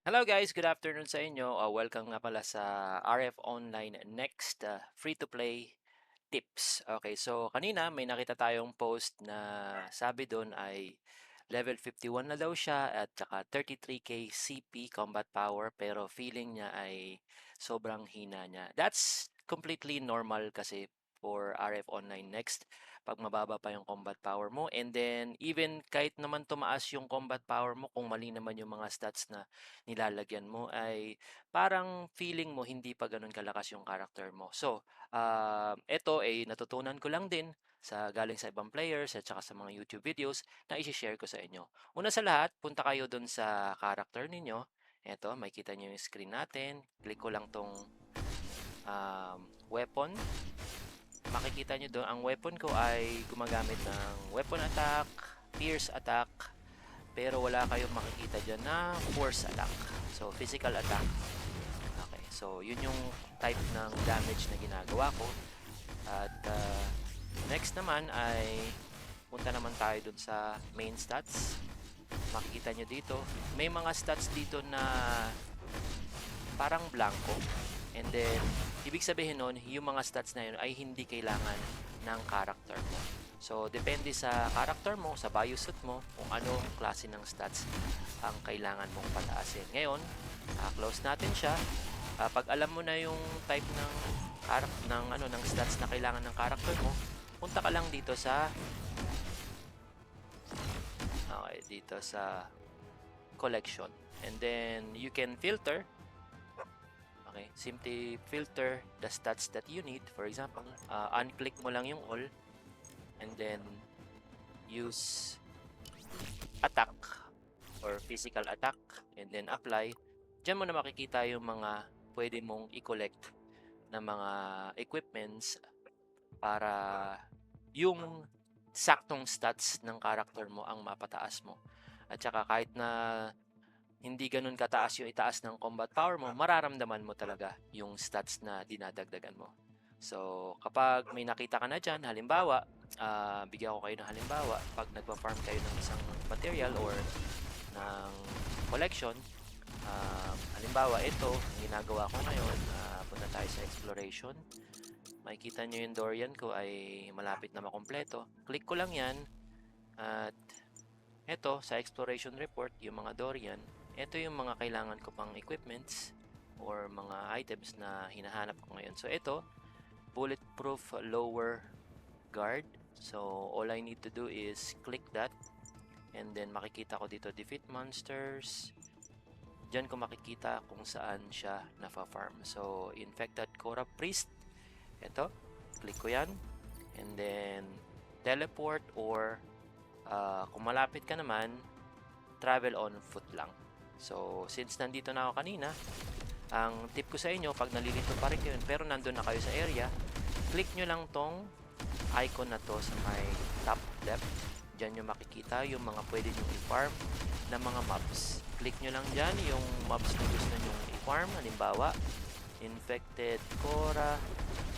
Hello guys, good afternoon sa inyo. Welcome nga pala sa RF Online Next free-to-play tips. Okay, so kanina may nakita tayong post na sabi doon ay level 51 na daw siya at saka 33k CP combat power pero feeling niya ay sobrang hina niya. That's completely normal kasi for RF Online Next pag mababa pa yung combat power mo, and then even kahit naman tumaas yung combat power mo kung mali naman yung mga stats na nilalagyan mo ay parang feeling mo hindi pa ganun kalakas yung character mo. So, ito ay natutunan ko lang din sa galing sa ibang players at saka sa mga YouTube videos na i-share ko sa inyo. Una sa lahat, punta kayo dun sa character ninyo. Eto, makikita nyo yung screen natin. Click ko lang tong weapon. Makikita nyo doon, ang weapon ko ay gumagamit ng weapon attack, pierce attack, pero wala kayong makikita dyan na force attack. So, physical attack. Okay, so yun yung type ng damage na ginagawa ko. At next naman ay punta naman tayo dun sa main stats. Makikita nyo dito, may mga stats dito na parang blanco. And then, ibig sabihin nun, yung mga stats na yun ay hindi kailangan ng character mo. So, depende sa character mo, sa biosuit mo, kung anong klase ng stats ang kailangan mong pataasin. Ngayon, close natin siya. Pag alam mo na yung type ng stats na kailangan ng character mo, punta ka lang dito sa collection. And then you can filter. Okay, simply filter the stats that you need. For example, unclick mo lang yung all and then use attack or physical attack and then apply. Diyan mo na makikita yung mga pwede mong i-collect na mga equipments para yung saktong stats ng character mo ang mapataas mo. At saka kahit na hindi ganun kataas yung itaas ng combat power mo, mararamdaman mo talaga yung stats na dinadagdagan mo. So, kapag may nakita ka na dyan, halimbawa, bigyan ko kayo ng halimbawa, pag nagpa-farm kayo ng isang material or ng collection, halimbawa, ito, ang ginagawa ko ngayon, punta tayo sa exploration. Makikita nyo yung Dorian ko ay malapit na makompleto. Click ko lang yan, at ito, sa exploration report, yung mga Dorian, ito yung mga kailangan ko pang equipments or mga items na hinahanap ko ngayon. So, ito, bulletproof lower guard. So, all I need to do is click that. And then, makikita ko dito, defeat monsters. Diyan ko makikita kung saan siya nafa-farm. So, infected Korra priest. Ito, click ko yan. And then, teleport or kung malapit ka naman, travel on foot lang. So, since nandito na ako kanina, ang tip ko sa inyo, pag nalilito pa rin kayo, pero nandun na kayo sa area, click nyo lang tong icon na to sa may top left. Diyan nyo makikita yung mga pwede nyo i-farm na mga mobs. Click nyo lang dyan yung mobs na gusto nyo i-farm. Halimbawa, infected Korra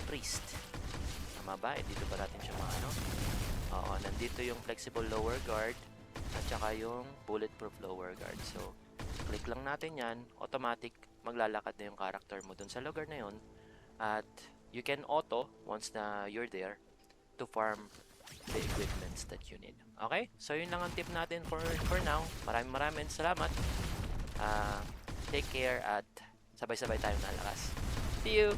priest. Tama ba? Dito ba natin siya maano? Oo, nandito yung flexible lower guard at saka yung bulletproof lower guard. So, click lang natin yan, automatic maglalakad na yung character mo dun sa lugar na yun. At you can auto, once na you're there, to farm the equipments that you need. Okay? So, yun lang ang tip natin for now. Maraming salamat. Take care at sabay-sabay tayong nalakas. See you!